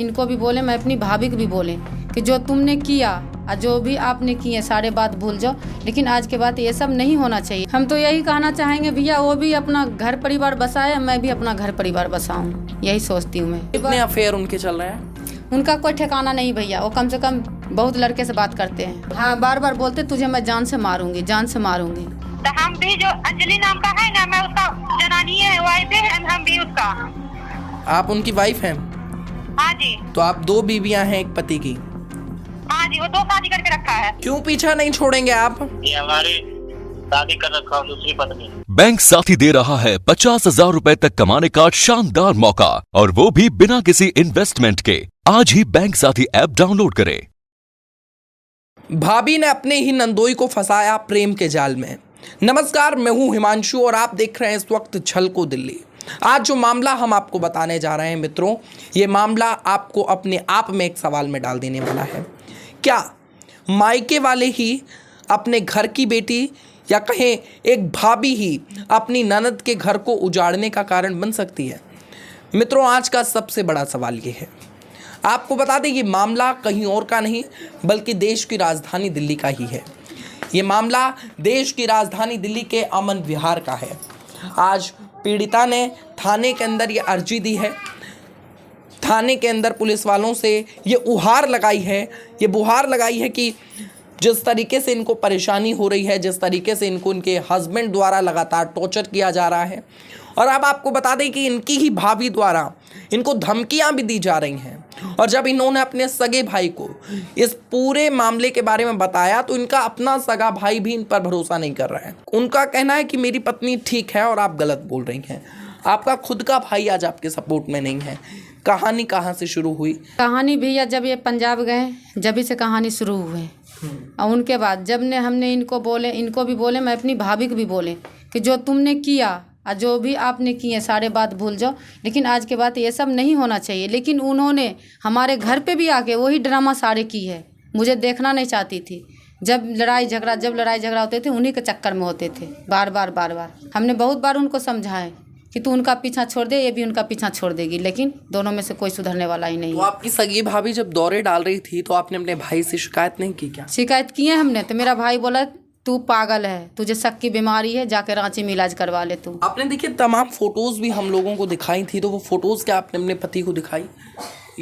इनको भी बोले, मैं अपनी भाभी को भी बोले कि जो तुमने किया और जो भी आपने किए सारे बात भूल जाओ, लेकिन आज के बाद ये सब नहीं होना चाहिए। हम तो यही कहना चाहेंगे भैया, वो भी अपना घर परिवार बसाए, मैं भी अपना घर परिवार बसाऊं, यही सोचती हूँ मैं। कितने अफेयर उनके चल रहे हैं? उनका कोई ठिकाना नहीं भैया, वो कम से कम बहुत लड़के से बात करते हैं। हाँ, बार बार बोलते तुझे मैं जान से मारूंगी, जान से मारूंगी। तो हम भी, जो अंजलि नाम का है ना, मैं उसका जनानी है, वाइफ है, हम भी उसका। आप उनकी वाइफ हैं? हाँ जी। तो आप 2 बीवियां हैं एक पति की? हाँ जी, वो 2 शादी करके रखा है। क्यों पीछा नहीं छोड़ेंगे आप? ये हमारी शादी कर रखा दूसरी पत्नी। बैंक साथी दे रहा है 50,000 रुपए तक कमाने का शानदार मौका, और वो भी बिना किसी इन्वेस्टमेंट के। आज ही बैंक साथी ऐप डाउनलोड करें। भाभी ने अपने ही नंदोई को फंसाया प्रेम के जाल में। नमस्कार, मैं हूं हिमांशु और आप देख रहे हैं इस वक्त झलको दिल्ली। आज जो मामला हम आपको बताने जा रहे हैं मित्रों, ये मामला आपको अपने आप में एक सवाल में डाल देने वाला है। क्या मायके वाले ही अपने घर की बेटी या कहें एक भाभी ही अपनी ननद के घर को उजाड़ने का कारण बन सकती है? मित्रों, आज का सबसे बड़ा सवाल ये है। आपको बता दें, ये मामला कहीं और का नहीं बल्कि देश की राजधानी दिल्ली का ही है। ये मामला देश की राजधानी दिल्ली के अमन विहार का है। आज पीड़िता ने थाने के अंदर ये अर्जी दी है, थाने के अंदर पुलिस वालों से ये गुहार लगाई है कि जिस तरीके से इनको परेशानी हो रही है, जिस तरीके से इनको इनके हस्बैंड द्वारा लगातार टॉर्चर किया जा रहा है, और अब आपको बता दें कि इनकी ही भाभी द्वारा इनको धमकियां भी दी जा रही हैं। और जब इन्होंने अपने सगे भाई को इस पूरे मामले के बारे में बताया तो इनका अपना सगा भाई भी इन पर भरोसा नहीं कर रहा है। उनका कहना है कि मेरी पत्नी ठीक है और आप गलत बोल रही हैं। आपका खुद का भाई आज आपके सपोर्ट में नहीं है। कहानी कहाँ से शुरू हुई? कहानी भैया जब ये पंजाब गए, जब से कहानी शुरू हुई। और उनके बाद जब हमने इनको भी बोले, मैं अपनी भाभी को भी बोले कि जो तुमने किया और जो भी आपने किए सारे बात भूल जाओ, लेकिन आज के बाद ये सब नहीं होना चाहिए। लेकिन उन्होंने हमारे घर पे भी आके वही ड्रामा सारे की है। मुझे देखना नहीं चाहती थी। जब लड़ाई झगड़ा होते थे उन्हीं के चक्कर में होते थे। बार बार हमने बहुत बार उनको समझाए कि तू उनका पीछा छोड़ दे, ये भी उनका पीछा छोड़ देगी, लेकिन दोनों में से कोई सुधरने वाला ही नहीं। तो आपकी सगी भाभी जब दौरे डाल रही थी तो आपने अपने भाई से शिकायत नहीं की क्या? शिकायत किए हमने, तो मेरा भाई बोला तू पागल है, तुझे शक की बीमारी है, जाके रांची में इलाज करवा ले तू। आपने देखिए तमाम फोटोज भी हम लोगों को दिखाई थी, तो वो फोटोज क्या आपने अपने पति को दिखाई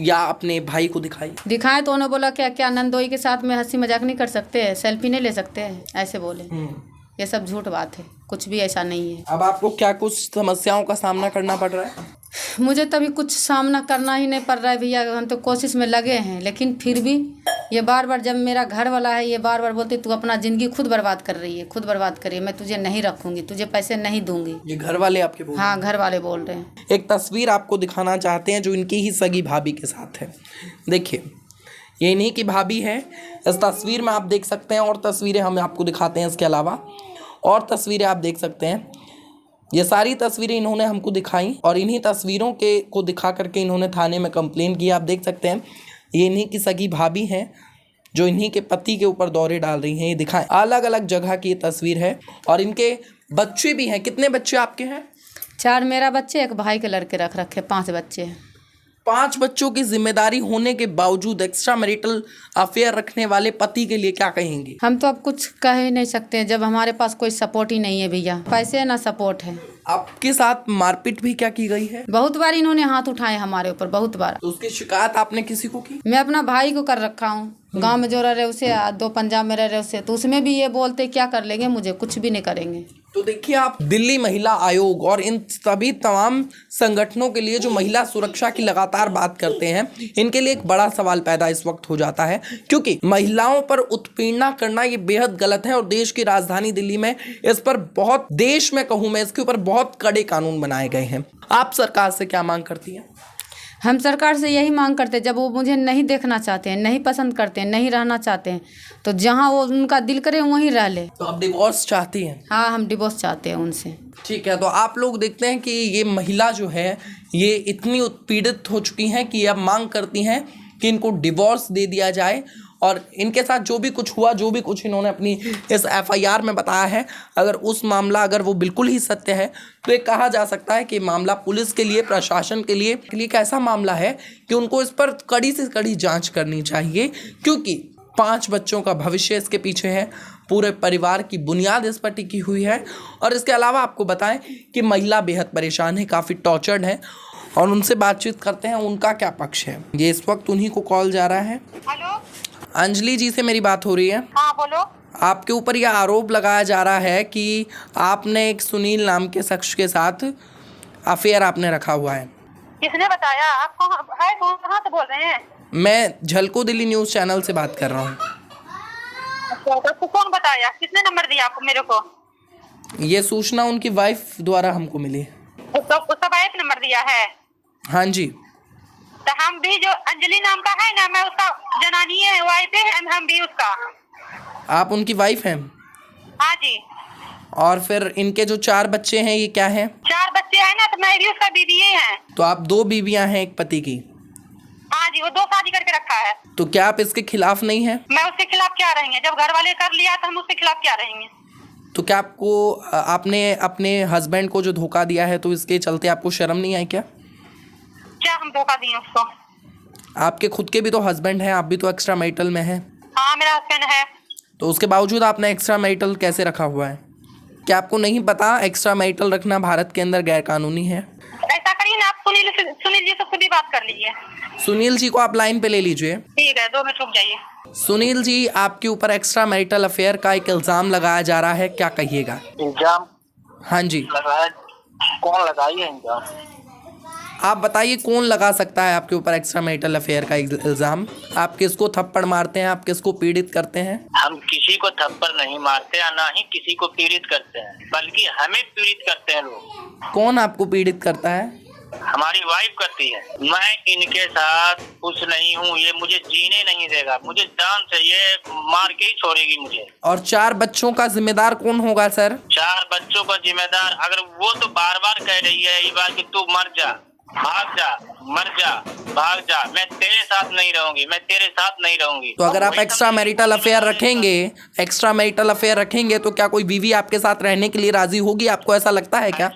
या अपने भाई को दिखाए? तो उन्होंने बोला क्या नंदोई के साथ में हंसी मजाक नहीं कर सकते हैं, सेल्फी नहीं ले सकते हैं, ऐसे बोले। ये सब झूठ बात है, कुछ भी ऐसा नहीं है। अब आपको क्या कुछ समस्याओं का सामना करना पड़ रहा है? मुझे तभी कुछ सामना करना ही नहीं पड़ रहा है भैया। हम तो कोशिश में लगे हैं, लेकिन फिर भी ये बार जब मेरा घर वाला है, ये बार बोलते तू अपना ज़िंदगी खुद बर्बाद कर रही है, खुद बर्बाद करिए, मैं तुझे नहीं रखूँगी, तुझे पैसे नहीं दूंगी। ये घर वाले आपके बोल रहे हैं? हाँ, घर वाले बोल रहे हैं। एक तस्वीर आपको दिखाना चाहते हैं जो इनकी ही सगी भाभी के साथ है। देखिए, ये इन्हीं की भाभी है। इस तस्वीर में आप देख सकते हैं, और तस्वीरें हम आपको दिखाते हैं इसके अलावा, और तस्वीरें आप देख सकते हैं। ये सारी तस्वीरें इन्होंने हमको दिखाई और इन्हीं तस्वीरों को दिखा करके इन्होंने थाने में कंप्लेन किया। आप देख सकते हैं ये इन्हीं की सगी भाभी हैं जो इन्हीं के पति के ऊपर दौरे डाल रही हैं। ये दिखाएं, अलग अलग जगह की ये तस्वीर है। और इनके बच्चे भी हैं। कितने बच्चे आपके हैं? 4 मेरा बच्चे, एक भाई के लड़के रख रखे, 5 बच्चे हैं। 5 बच्चों की जिम्मेदारी होने के बावजूद एक्स्ट्रा मैरिटल अफेयर रखने वाले पति के लिए क्या कहेंगे? हम तो अब कुछ कह ही नहीं सकते जब हमारे पास कोई सपोर्ट ही नहीं है भैया। पैसे ना सपोर्ट है। आपके साथ मारपीट भी क्या की गई है? बहुत बार इन्होंने हाथ उठाए हमारे ऊपर, बहुत बार। तो उसकी शिकायत आपने किसी को की? मैं अपना भाई को कर रखा हूँ। गांव में जो रह रहे उसे, 2 पंजाब में रह रहे उसे, तो उसमें भी ये बोलते क्या कर लेंगे, मुझे कुछ भी नहीं करेंगे। तो देखिए, आप दिल्ली महिला आयोग और इन सभी तमाम संगठनों के लिए जो महिला सुरक्षा की लगातार बात करते हैं, इनके लिए एक बड़ा सवाल पैदा इस वक्त हो जाता है, क्योंकि महिलाओं पर उत्पीड़ना करना ये बेहद गलत है। और देश की राजधानी दिल्ली में इस पर बहुत, देश में कहूँ मैं, इसके ऊपर बहुत कड़े कानून बनाए गए हैं। आप सरकार से क्या मांग करती हैं? हम सरकार से यही मांग करते हैं, जब वो मुझे नहीं देखना चाहते हैं, नहीं पसंद करते हैं, नहीं रहना चाहते हैं, तो जहाँ वो उनका दिल करे वहीं रह ले। तो आप डिवोर्स चाहती हैं? हाँ, हम डिवोर्स चाहते हैं उनसे। ठीक है, तो आप लोग देखते हैं कि ये महिला जो है ये इतनी उत्पीड़ित हो चुकी हैं कि अब मांग करती हैं कि इनको डिवोर्स दे दिया जाए और इनके साथ जो भी कुछ हुआ, जो भी कुछ इन्होंने अपनी इस FIR में बताया है, अगर उस मामला अगर वो बिल्कुल ही सत्य है तो ये कहा जा सकता है कि मामला पुलिस के लिए, प्रशासन के लिए एक ऐसा मामला है कि उनको इस पर कड़ी से कड़ी जांच करनी चाहिए, क्योंकि 5 बच्चों का भविष्य इसके पीछे है, पूरे परिवार की बुनियाद इस पर टिकी हुई है। और इसके अलावा आपको बताएं कि महिला बेहद परेशान है, काफ़ी टॉर्चर्ड है, और उनसे बातचीत करते हैं उनका क्या पक्ष है। ये इस वक्त उन्हीं को कॉल जा रहा है। हेलो, अंजलि जी से मेरी बात हो रही है। हाँ बोलो। आपके ऊपर यह आरोप लगाया जा रहा है कि आपने एक सुनील नाम के शख्स के साथ अफेयर आपने रखा हुआ है। किसने बताया? आप कहाँ से बोल रहे हैं? मैं झलको दिल्ली न्यूज़ चैनल से बात कर रहा हूँ। अच्छा, तो आपको कौन बताया? किसने नंबर दिया आपको मेरे को? ये सूचना उनकी वाइफ द्वारा हमको मिली। उसका वाइफ नंबर दिया है? हाँ जी। तो हम भी, जो अंजलि नाम का है ना, मैं उसका जनानी है, वाइफ है, हम भी उसका। आप उनकी वाइफ हैं? हाँ जी। और फिर इनके जो 4 बच्चे हैं, ये क्या है? 4 बच्चे हैं ना, तो मैं भी उसका बीवी है। तो आप 2 बीवियां हैं एक पति की? हाँ जी, वो 2 शादी करके रखा है। तो क्या आप इसके खिलाफ नहीं हैं? मैं उसके खिलाफ क्या रहेंगे? जब घर वाले कर लिया तो हम उसके खिलाफ क्या रहेंगे? तो क्या आपने अपने हस्बैंड को जो धोखा दिया है, तो इसके चलते आपको शर्म नहीं आई क्या? क्या हम धोखा दिए उसको? आपके खुद के भी तो हस्बैंड हैं, आप भी तो एक्स्ट्रा मैरिटल में हैं। हाँ, मेरा हस्बैंड है। तो उसके बावजूद आपने एक्स्ट्रा मैरिटल कैसे रखा हुआ है? क्या आपको नहीं पता एक्स्ट्रा मैरिटल रखना भारत के अंदर गैर कानूनी है? ऐसा करिए ना, आप सुनील जी से खुद ही बात कर लीजिए। सुनील जी को आप लाइन पे ले लीजिए। ठीक है, 2 मिनट रुक जाइए। सुनील जी, आपके ऊपर एक्स्ट्रा मैरिटल अफेयर का एक इल्ज़ाम लगाया जा रहा है, क्या कहिएगा? इल्जाम हाँ जी, लगाया? कौन लगाई है इल्जाम? आप बताइए कौन लगा सकता है आपके ऊपर एक्स्ट्रा मैरिटल अफेयर का इल्ज़ाम? आप किसको थप्पड़ मारते हैं, आप किसको पीड़ित करते हैं? हम किसी को थप्पड़ नहीं मारते और ना ही किसी को पीड़ित करते हैं, बल्कि हमें पीड़ित करते हैं लोग। कौन आपको पीड़ित करता है? हमारी वाइफ करती है। मैं इनके साथ खुश नहीं हूँ, ये मुझे जीने नहीं देगा, मुझे जान चाहिए, मार के ही छोड़ेगी मुझे। और 4 बच्चों का जिम्मेदार कौन होगा सर? 4 बच्चों का जिम्मेदार, अगर वो तो बार बार कह रही है ये बात कि तू मर जा, भाग जा, मर जा, भाग जा, मैं तेरे साथ नहीं रहूंगी, मैं तेरे साथ नहीं रहूंगी। तो अगर आप एक्स्ट्रा मैरिटल अफेयर रखेंगे तो क्या कोई बीवी आपके साथ रहने के लिए राजी होगी? आपको ऐसा लगता है क्या?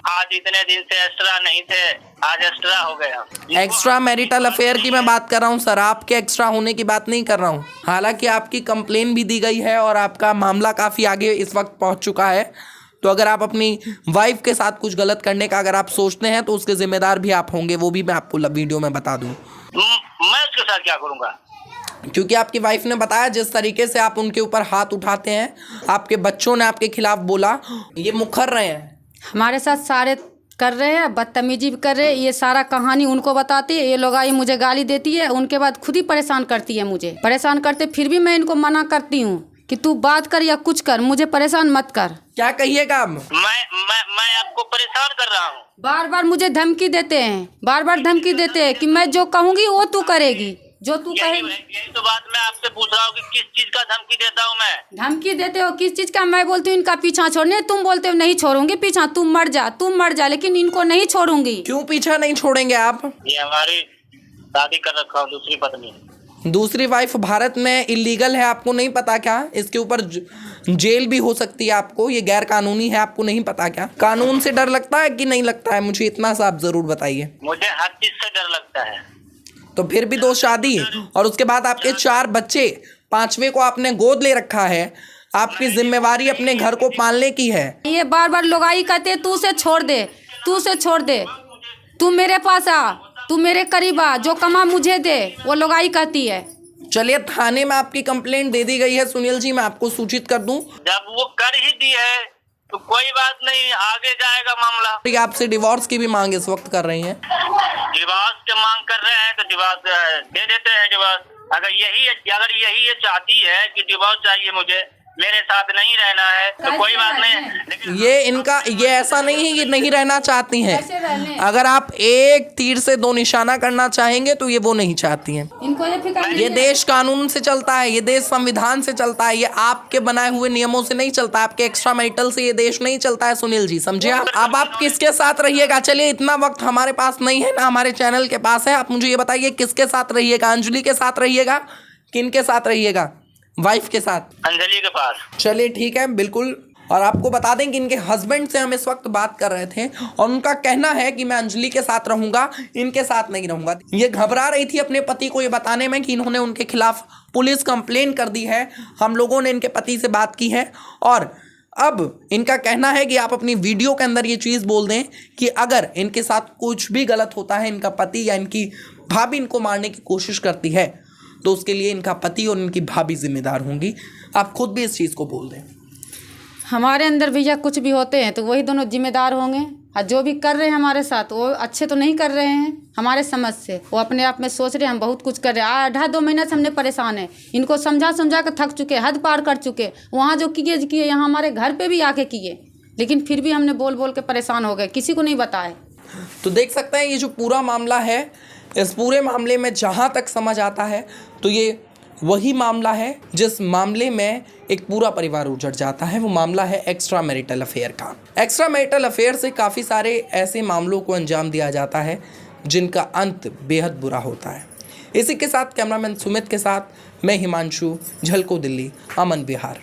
आज इतने दिन से एक्स्ट्रा नहीं थे, आज एक्स्ट्रा हो गया। एक्स्ट्रा मैरिटल अफेयर की मैं बात कर रहा हूँ सर, आपके एक्स्ट्रा होने की बात नहीं कर रहा हूँ। हालांकि आपकी कंप्लेन भी दी गई है और आपका मामला काफ़ी आगे इस वक्त पहुँच चुका है। तो अगर आप अपनी वाइफ के साथ कुछ गलत करने का अगर आप सोचते हैं तो उसके जिम्मेदार भी आप होंगे, वो भी मैं आपको वीडियो में बता दूं। मैं उसके साथ क्या करूंगा? क्योंकि आपकी वाइफ ने बताया जिस तरीके से आप उनके ऊपर हाथ उठाते हैं, आपके बच्चों ने आपके खिलाफ बोला, ये मुखर रहे हैं, हमारे साथ सारे कर रहे हैं, बदतमीजी भी कर रहे हैं। ये सारा कहानी उनको बताती है, ये लोग आई मुझे गाली देती है, उनके बाद खुद ही परेशान करती है, मुझे परेशान करते, फिर भी मैं इनको मना करती हूँ कि तू बात कर या कुछ कर, मुझे परेशान मत कर। क्या कहिएगा आप? मैं आपको परेशान कर रहा हूँ? बार बार मुझे धमकी देते हैं, बार बार धमकी देते हैं कि मैं जो कहूँगी वो तू करेगी, जो तू कहेगी। यही तो बात मैं आपसे पूछ रहा हूँ कि किस चीज का धमकी देता हूँ मैं? धमकी देते हो किस चीज का? मैं बोलती हूँ इनका पीछा छोड़ने, तुम बोलते हो नहीं छोड़ूंगी पीछा, तुम मर जा, लेकिन इनको नहीं छोड़ूंगी। क्यों पीछा नहीं छोड़ेंगे आप? ये हमारी शादी कर रखा हूँ दूसरी पत्नी। दूसरी वाइफ भारत में इलीगल है, आपको नहीं पता क्या? इसके ऊपर जेल भी हो सकती है आपको, ये गैर कानूनी है, आपको नहीं पता क्या? कानून से डर लगता है कि नहीं लगता है? मुझे इतना सा आप जरूर बताइए। मुझे हर चीज से डर लगता है। तो फिर भी 2 शादी और उसके बाद आपके 4 बच्चे, 5वें को आपने गोद ले रखा है, आपकी जिम्मेवारी अपने घर को पालने की है। ये बार बार लोग आई कहते तू से छोड़ दे, तू मेरे पास आ, तू मेरे करीब आ, जो कमा मुझे दे, वो लोग आई कहती है। चलिए, थाने में आपकी कंप्लेंट दे दी गई है सुनील जी, मैं आपको सूचित कर दूं। जब वो कर ही दी है तो कोई बात नहीं, आगे जाएगा मामला। आपसे डिवोर्स की भी मांग इस वक्त कर रही हैं। डिवोर्स की मांग कर रहे हैं तो डिवोर्स दे देते हैं। डिवोर्स अगर यही ये चाहती है कि डिवोर्स चाहिए मुझे, मेरे साथ नहीं रहना है, तो कोई बात नहीं। लेकिन ये ऐसा नहीं है ये नहीं रहना चाहती हैं। अगर आप एक तीर से 2 निशाना करना चाहेंगे तो ये वो नहीं चाहती हैं। इनको ये देश कानून से चलता है, ये देश संविधान से चलता है, ये आपके बनाए हुए नियमों से नहीं चलता, आपके एक्स्ट्रा मैरिटल से ये देश नहीं चलता है सुनील जी, समझे आप? अब आप किसके साथ रहिएगा? चलिए, इतना वक्त हमारे पास नहीं है ना हमारे चैनल के पास है, आप मुझे ये बताइए किसके साथ रहिएगा? अंजलि के साथ रहिएगा किनके साथ रहिएगा? वाइफ के साथ, अंजलि के पास। चलिए ठीक है, बिल्कुल। और आपको बता दें कि इनके हस्बैंड से हम इस वक्त बात कर रहे थे और उनका कहना है कि मैं अंजलि के साथ रहूंगा, इनके साथ नहीं रहूंगा। ये घबरा रही थी अपने पति को ये बताने में कि इन्होंने उनके खिलाफ पुलिस कंप्लेन कर दी है। हम लोगों ने इनके पति से बात की है और अब इनका कहना है कि आप अपनी वीडियो के अंदर ये चीज़ बोल दें कि अगर इनके साथ कुछ भी गलत होता है, इनका पति या इनकी भाभी इनको मारने की कोशिश करती है, तो उसके लिए इनका पति और इनकी भाभी जिम्मेदार होंगी। आप खुद भी इस चीज़ को बोल दें। हमारे अंदर भैया कुछ भी होते हैं तो वही दोनों जिम्मेदार होंगे, और जो भी कर रहे हैं हमारे साथ वो अच्छे तो नहीं कर रहे हैं हमारे समझ से। वो अपने आप में सोच रहे हैं हम बहुत कुछ कर रहे हैं। 1.5-2 महीना से हमने परेशान है, इनको समझा कर थक चुके, हद पार कर चुके। वहाँ जो किए यहाँ हमारे घर पे भी आके किए, लेकिन फिर भी हमने बोल बोल के परेशान हो गए, किसी को नहीं बताए। तो देख सकते हैं ये जो पूरा मामला है, इस पूरे मामले में जहाँ तक समझ आता है तो ये वही मामला है जिस मामले में एक पूरा परिवार उजड़ जाता है। वो मामला है एक्स्ट्रा मैरिटल अफेयर का। एक्स्ट्रा मैरिटल अफेयर से काफ़ी सारे ऐसे मामलों को अंजाम दिया जाता है जिनका अंत बेहद बुरा होता है। इसी के साथ कैमरामैन सुमित के साथ मैं हिमांशु, झलको दिल्ली, अमन बिहार।